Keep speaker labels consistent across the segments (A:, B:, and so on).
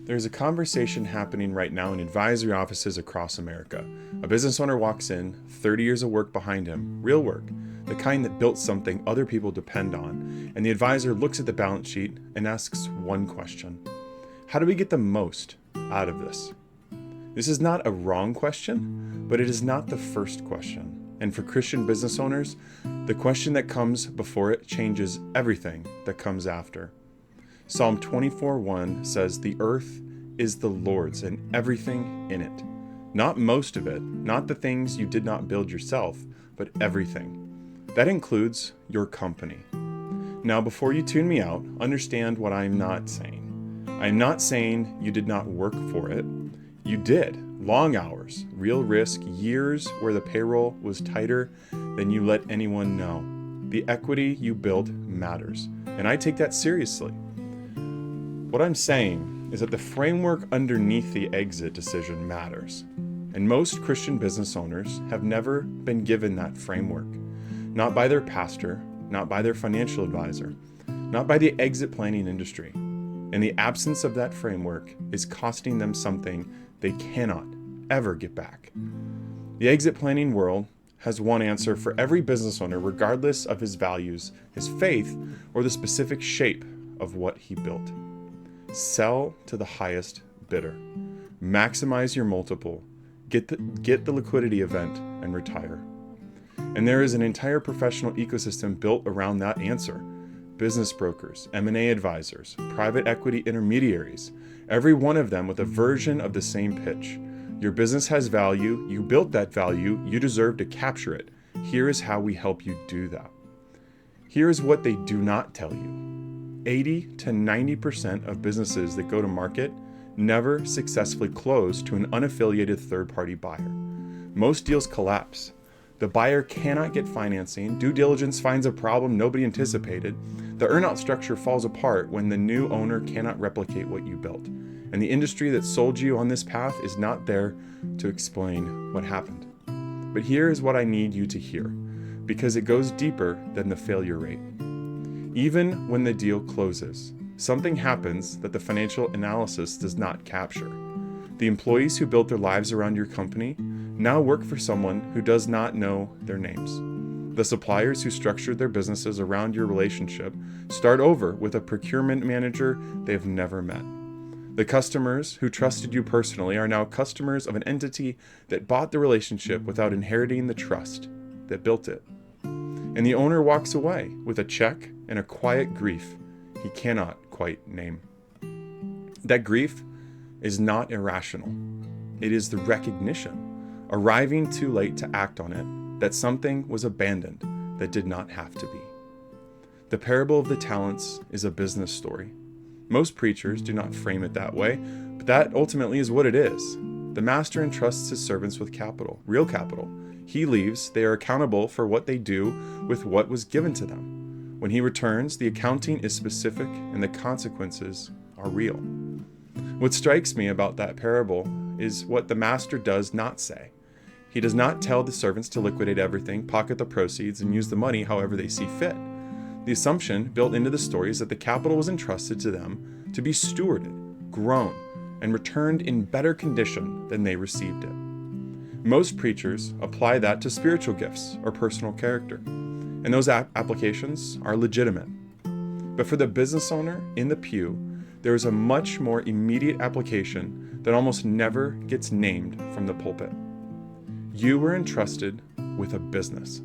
A: There's a conversation happening right now in advisory offices across America. A business owner walks in, 30 years of work behind him, real work, the kind that built something other people depend on, and the advisor looks at the balance sheet and asks one question. How do we get the most out of this? This is not a wrong question, but it is not the first question. And for Christian business owners, the question that comes before it changes everything that comes after. Psalm 24:1 says, "The earth is the Lord's and everything in it." Not most of it, not the things you did not build yourself, but everything. That includes your company. Now, before you tune me out, understand what I'm not saying. I'm not saying you did not work for it. You did. Long hours, real risk, years where the payroll was tighter than you let anyone know. The equity you built matters, and I take that seriously. What I'm saying is that the framework underneath the exit decision matters, and most Christian business owners have never been given that framework. Not by their pastor, not by their financial advisor, not by the exit planning industry. And the absence of that framework is costing them something they cannot ever get back. The exit planning world has one answer for every business owner, regardless of his values, his faith, or the specific shape of what he built. Sell to the highest bidder. Maximize your multiple. Get the liquidity event and retire. And there is an entire professional ecosystem built around that answer. Business brokers, M&A advisors, private equity intermediaries, every one of them with a version of the same pitch. Your business has value, you built that value, you deserve to capture it. Here is how we help you do that. Here is what they do not tell you. 80 to 90% of businesses that go to market never successfully close to an unaffiliated third-party buyer. Most deals collapse. The buyer cannot get financing, due diligence finds a problem nobody anticipated, the earnout structure falls apart when the new owner cannot replicate what you built, and the industry that sold you on this path is not there to explain what happened. But here is what I need you to hear, because it goes deeper than the failure rate. Even when the deal closes, something happens that the financial analysis does not capture. The employees who built their lives around your company now work for someone who does not know their names. The suppliers who structured their businesses around your relationship start over with a procurement manager they've never met. The customers who trusted you personally are now customers of an entity that bought the relationship without inheriting the trust that built it. And the owner walks away with a check and a quiet grief he cannot quite name. That grief is not irrational. It is the recognition, arriving too late to act on it, that something was abandoned that did not have to be. The parable of the talents is a business story. Most preachers do not frame it that way, but that ultimately is what it is. The master entrusts his servants with capital, real capital. He leaves, they are accountable for what they do with what was given to them. When he returns, the accounting is specific and the consequences are real. What strikes me about that parable is what the master does not say. He does not tell the servants to liquidate everything, pocket the proceeds, and use the money however they see fit. The assumption built into the story is that the capital was entrusted to them to be stewarded, grown, and returned in better condition than they received it. Most preachers apply that to spiritual gifts or personal character, and those applications are legitimate. But for the business owner in the pew, there is a much more immediate application that almost never gets named from the pulpit. You were entrusted with a business.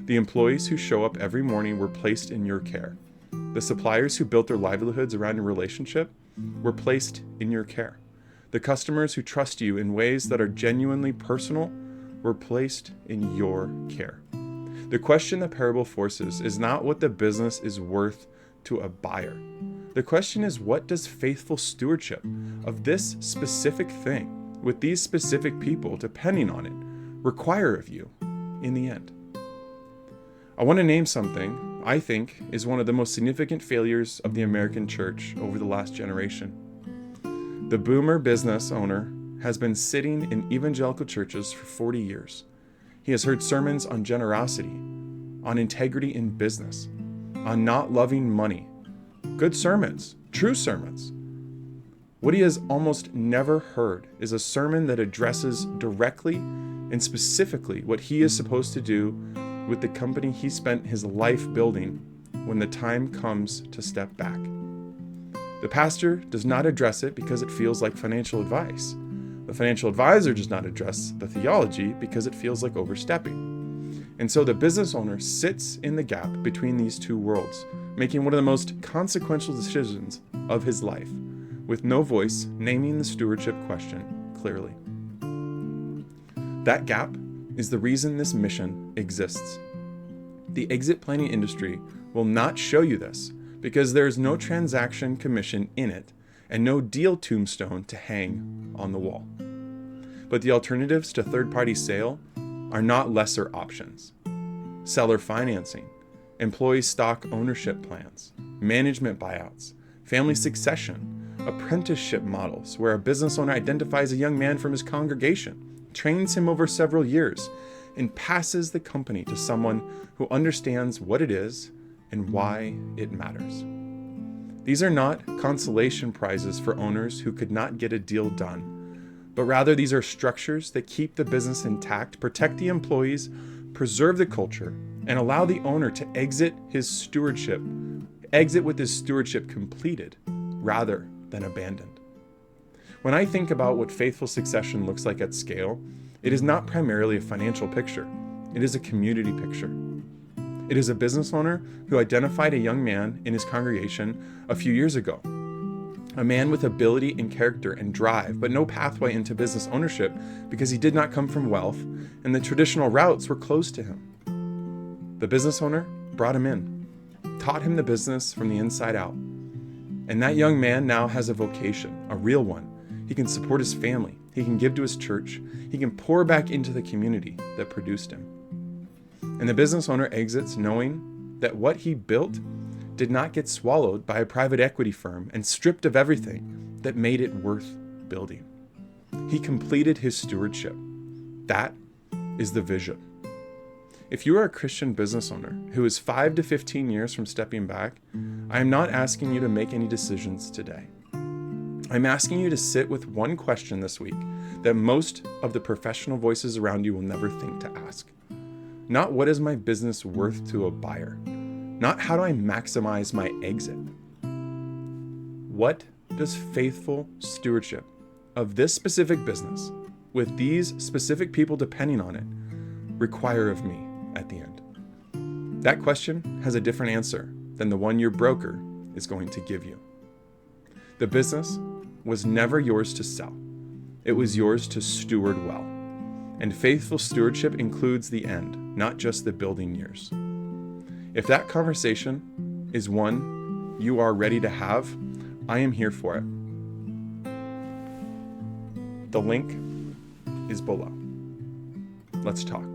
A: The employees who show up every morning were placed in your care. The suppliers who built their livelihoods around your relationship were placed in your care. The customers who trust you in ways that are genuinely personal were placed in your care. The question the parable forces is not what the business is worth to a buyer. The question is, what does faithful stewardship of this specific thing with these specific people depending on it require of you in the end? I want to name something I think is one of the most significant failures of the American church over the last generation. The boomer business owner has been sitting in evangelical churches for 40 years. He has heard sermons on generosity, on integrity in business, on not loving money. Good sermons, true sermons. What he has almost never heard is a sermon that addresses directly and specifically what he is supposed to do with the company he spent his life building when the time comes to step back. The pastor does not address it because it feels like financial advice. The financial advisor does not address the theology because it feels like overstepping. And so the business owner sits in the gap between these two worlds, making one of the most consequential decisions of his life, with no voice naming the stewardship question clearly. That gap is the reason this mission exists. The exit planning industry will not show you this because there is no transaction commission in it and no deal tombstone to hang on the wall. But the alternatives to third-party sale are not lesser options. Seller financing, employee stock ownership plans, management buyouts, family succession, apprenticeship models where a business owner identifies a young man from his congregation, trains him over several years, and passes the company to someone who understands what it is and why it matters. These are not consolation prizes for owners who could not get a deal done, but rather these are structures that keep the business intact, protect the employees, preserve the culture, and allow the owner to exit with his stewardship completed rather than abandoned. When I think about what faithful succession looks like at scale, it is not primarily a financial picture. It is a community picture. It is a business owner who identified a young man in his congregation a few years ago. A man with ability and character and drive, but no pathway into business ownership because he did not come from wealth and the traditional routes were closed to him. The business owner brought him in, taught him the business from the inside out. And that young man now has a vocation, a real one. He can support his family. He can give to his church. He can pour back into the community that produced him. And the business owner exits knowing that what he built did not get swallowed by a private equity firm and stripped of everything that made it worth building. He completed his stewardship. That is the vision. If you are a Christian business owner who is 5 to 15 years from stepping back, I am not asking you to make any decisions today. I'm asking you to sit with one question this week that most of the professional voices around you will never think to ask. Not what is my business worth to a buyer? Not how do I maximize my exit? What does faithful stewardship of this specific business, with these specific people depending on it, require of me at the end? That question has a different answer than the one your broker is going to give you. The business was never yours to sell. It was yours to steward well. And faithful stewardship includes the end, not just the building years. If that conversation is one you are ready to have, I am here for it. The link is below. Let's talk.